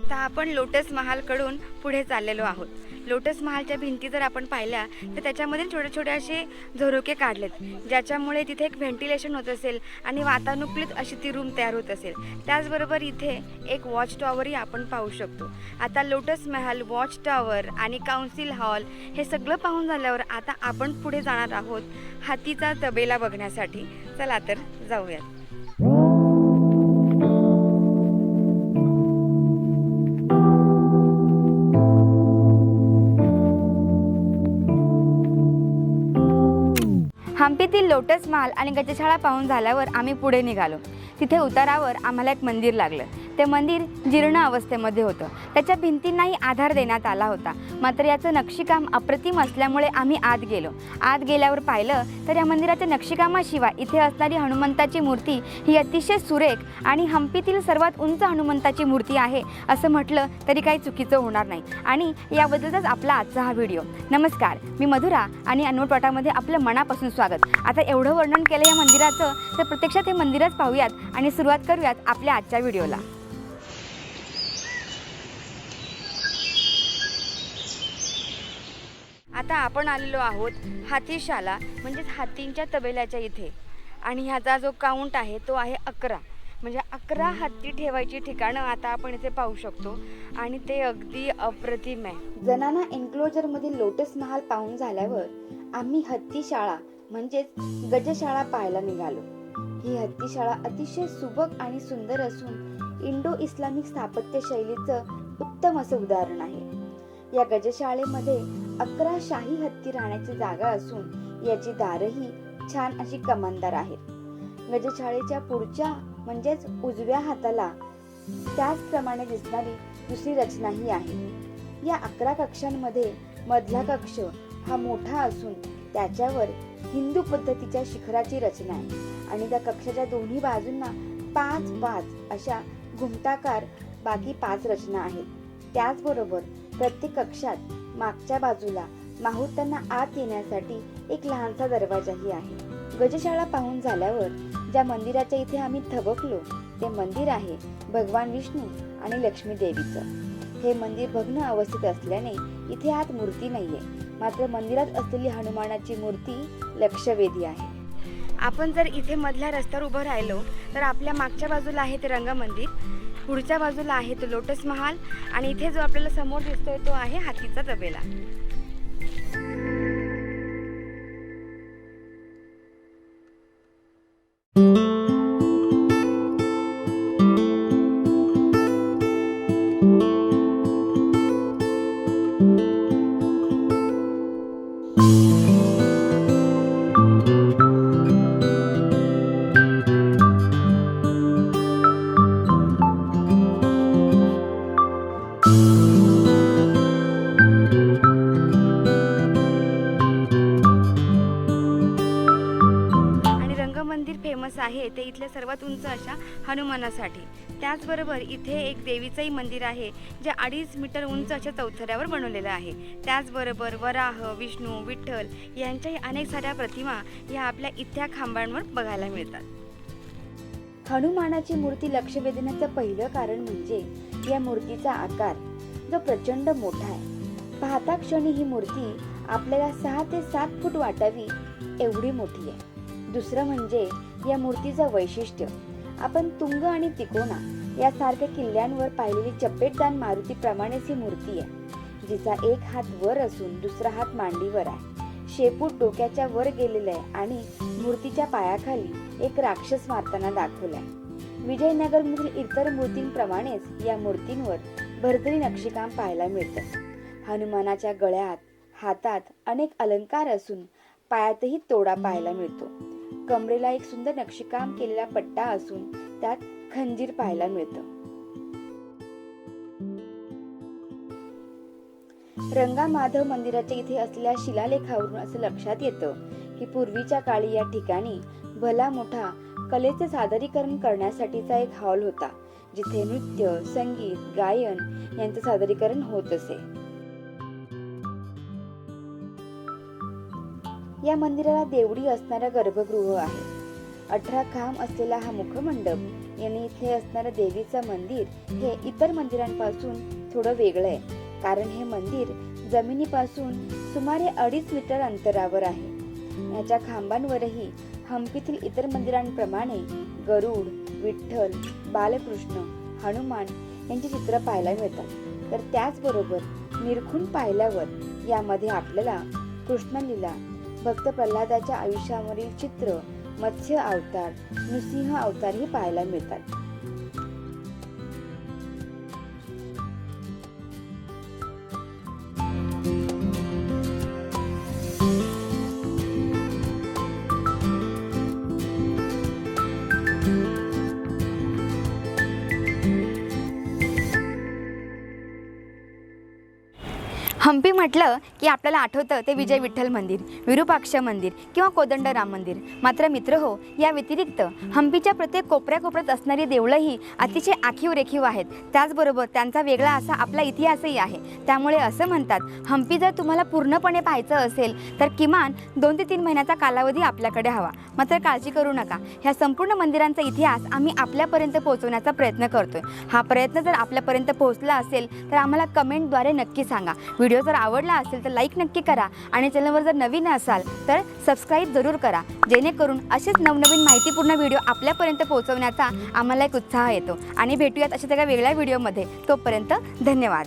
तर आपण लोटस महालकडून पुढे चाललेलो आहोत. लोटस महालच्या भिंती जर आपण पाहिल्या तर त्याच्यामध्ये छोटे छोटे असे झरोके काढलेत, ज्याच्यामुळे तिथे एक व्हेंटिलेशन होत असेल आणि वातानुकूलित अशी ती रूम तयार होत असेल. त्याचबरोबर इथे एक वॉच टॉवरही आपण पाहू शकतो. आता लोटस महल, वॉच टॉवर आणि काउन्सिल हॉल हे सगळं पाहून झाल्यावर आता आपण पुढे जाणार आहोत हातीचा तबेला बघण्यासाठी. चला तर जाऊयात. हम्पीतील लोटस महाल आणि गजशाळा पाहून झाल्यावर आम्ही पुढे निघालो. तिथे उतारावर आम्हाला एक मंदिर लागलं. ते मंदिर जीर्ण अवस्थेमध्ये होतं. त्याच्या भिंतींनाही आधार देण्यात आला होता. मात्र याचं नक्षीकाम अप्रतिम असल्यामुळे आम्ही आत गेलो. आत गेल्यावर पाहिलं तर या मंदिराच्या नक्षीकामाशिवाय इथे असणारी हनुमंताची मूर्ती ही अतिशय सुरेख आणि हम्पीतील सर्वात उंच हनुमंताची मूर्ती आहे असं म्हटलं तरी काही चुकीचं होणार नाही. आणि याबद्दलच आपला आजचा हा व्हिडिओ. नमस्कार, मी मधुरा आणि अनमोलपाटामध्ये आपलं मनापासून स्वागत. आता एवढं वर्णन केलं या मंदिराचं, तर प्रत्यक्षात हे मंदिरच पाहूयात आणि सुरुवात करूयात आपल्या आजच्या व्हिडिओला. आता आपण आलेलो आहोत हाथीशाला म्हणजेच हातींच्या तबेल्याच्या इथे. आणि ह्याचा जो काउंट आहे तो आहे 11. म्हणजे 11 हत्ती ठेवायची ठिकाणं आता आपण इथे पाहू शकतो आणि ते अगदी अप्रतिम आहे. जनाना एन्क्लोजरमधील लोटस महाल पाहून झाल्यावर आम्ही हत्तीशाळा म्हणजेच गजशाळा पाहायला निघालो. ही हत्तीशाळा अतिशय सुबक आणि सुंदर असून इंडो इस्लामिक स्थापत्य शैलीचं उत्तम असं उदाहरण आहे. या गजशाळेमध्ये 11 शाही हत्ती राहण्याची जागा असून याची दारही छान अशी कमानदार आहेत. गजशाळेच्या पुढच्या म्हणजेच उजव्या हाताला त्याचप्रमाणे दिसणारी दुसरी रचनाही आहे. या 11 कक्षांमध्ये मधला कक्ष हा मोठा असून त्याच्यावर हिंदू पद्धतीच्या शिखराची रचना आहे आणि त्या कक्षाच्या दोन्ही बाजूंना 5-5 अशा घुमटाकार बाकी 5 रचना आहेत. त्याचबरोबर प्रत्येक कक्षात मागच्या बाजूला माहुतांना आत येण्यासाठी एक लहानसा दरवाजाही आहे. गजशाळा पाहून झाल्यावर ज्या मंदिराच्या इथे आम्ही थबकलो ते मंदिर आहे भगवान विष्णू आणि लक्ष्मी देवीचं. हे मंदिर भग्न अवस्थेत असल्याने इथे आत मूर्ती नाहीये, मात्र मंदिरात असलेली हनुमानाची मूर्ती लक्षवेधी आहे. आपण जर इथे मधल्या रस्त्यावर उभं राहिलो तर आपल्या मागच्या बाजूला आहे ते रंगमंदिर, पुढच्या बाजूला आहे तो लोटस महाल आणि इथे जो आपल्याला समोर दिसतोय तो आहे हातीचा तबेला. फेमस आहे ते इथल्या सर्वात उंच अशा हनुमानासाठी. त्याचबरोबर इथे एक देवीचंही मंदिर आहे जे 2.5 मीटर उंच अशा चौथऱ्यावर बनवलेलं आहे. त्याचबरोबर वराह, विष्णू, विठ्ठल यांच्याही अनेक साऱ्या प्रतिमा या आपल्या इथल्या खांबांवर बघायला मिळतात. हनुमानाची मूर्ती लक्ष वेधण्याचं पहिलं कारण म्हणजे या मूर्तीचा आकार जो प्रचंड मोठा आहे. पाहता क्षणी ही मूर्ती आपल्याला 6 ते 7 फूट वाटावी एवढी मोठी आहे. दुसरं म्हणजे या मूर्तीचं वैशिष्ट्य. आपण तुंग आणि तिकोना यासारख्या किल्ल्यांवर पाहिलेली चपेटदान मारुतीप्रमाणेच ही मूर्ती आहे, जिचा एक हात वर असून दुसरा हात मांडीवर आहे. शेपूट डोक्याच्या वर गेलेला आहे आणि मूर्तीच्या पायाखाली एक राक्षस मारताना दाखवलाय. विजयनगरमधील इतर मूर्तींप्रमाणेच या मूर्तींवर भरतरी नक्षीकाम पाहायला मिळतं. हनुमानाच्या गळ्यात, हातात अनेक अलंकार असून पायातही तोडा पाहायला मिळतो. कमरेला एक सुंदर नक्षीकाम केलेला पट्टा असून त्यात खंजीर पाहायला मिळतं. रंगा माधव मंदिराच्या इथे असलेल्या शिलालेखावरून असं लक्षात येतं की पूर्वीच्या काळी या ठिकाणी भला मोठा कलेचे सादरीकरण करण्यासाठीचा एक हॉल होता, जिथे नृत्य, संगीत, गायन यांचं सादरीकरण होत असे. या मंदिराला देवडी असणारा गर्भगृह आहे. 18 खांब असलेला हा मुखमंडप यांनी इथे असणारं देवीचं मंदिर हे इतर मंदिरांपासून थोडं वेगळं आहे, कारण हे मंदिर जमिनीपासून सुमारे 2.5 मीटर अंतरावर आहे. याच्या खांबांवरही हम्पीतील इतर मंदिरांप्रमाणे गरुड, विठ्ठल, बालकृष्ण, हनुमान यांची चित्र पाहायला मिळतात. तर त्याचबरोबर निरखून पाहिल्यावर यामध्ये आपल्याला कृष्णलीला, भक्त प्रल्हादाच्या आयुष्यावरील चित्र, मत्स्य अवतार, नृसिंह अवतारही पाहायला मिळतात. हम्पी म्हटलं की आपल्याला आठवतं ते विजय विठ्ठल मंदिर, विरूपाक्ष मंदिर किंवा कोदंडराम मंदिर. मात्र मित्र हो, या व्यतिरिक्त हम्पीच्या प्रत्येक कोपऱ्यात असणारी देवळंही अतिशय आखीव रेखीव आहेत. त्याचबरोबर त्यांचा वेगळा असा आपला इतिहासही आहे. त्यामुळे असं म्हणतात, हम्पी जर तुम्हाला पूर्णपणे पाहायचं असेल तर किमान 2 ते 3 महिन्याचा कालावधी आपल्याकडे हवा. मात्र काळजी करू नका, ह्या संपूर्ण मंदिरांचा इतिहास आम्ही आपल्यापर्यंत पोहोचवण्याचा प्रयत्न करतोय. हा प्रयत्न जर आपल्यापर्यंत पोहोचला असेल तर आम्हाला कमेंटद्वारे नक्की सांगा. व्हिडिओ जर आवडला असेल तर लाईक नक्की करा आणि चॅनलवर जर नवीन असाल तर सबस्क्राईब जरूर करा, जेणेकरून असेच नवनवीन माहितीपूर्ण व्हिडिओ आपल्यापर्यंत पोहोचवण्याचा आम्हाला एक उत्साह येतो. आणि भेटूयात अशा एका वेगळ्या व्हिडिओमध्ये. तोपर्यंत धन्यवाद.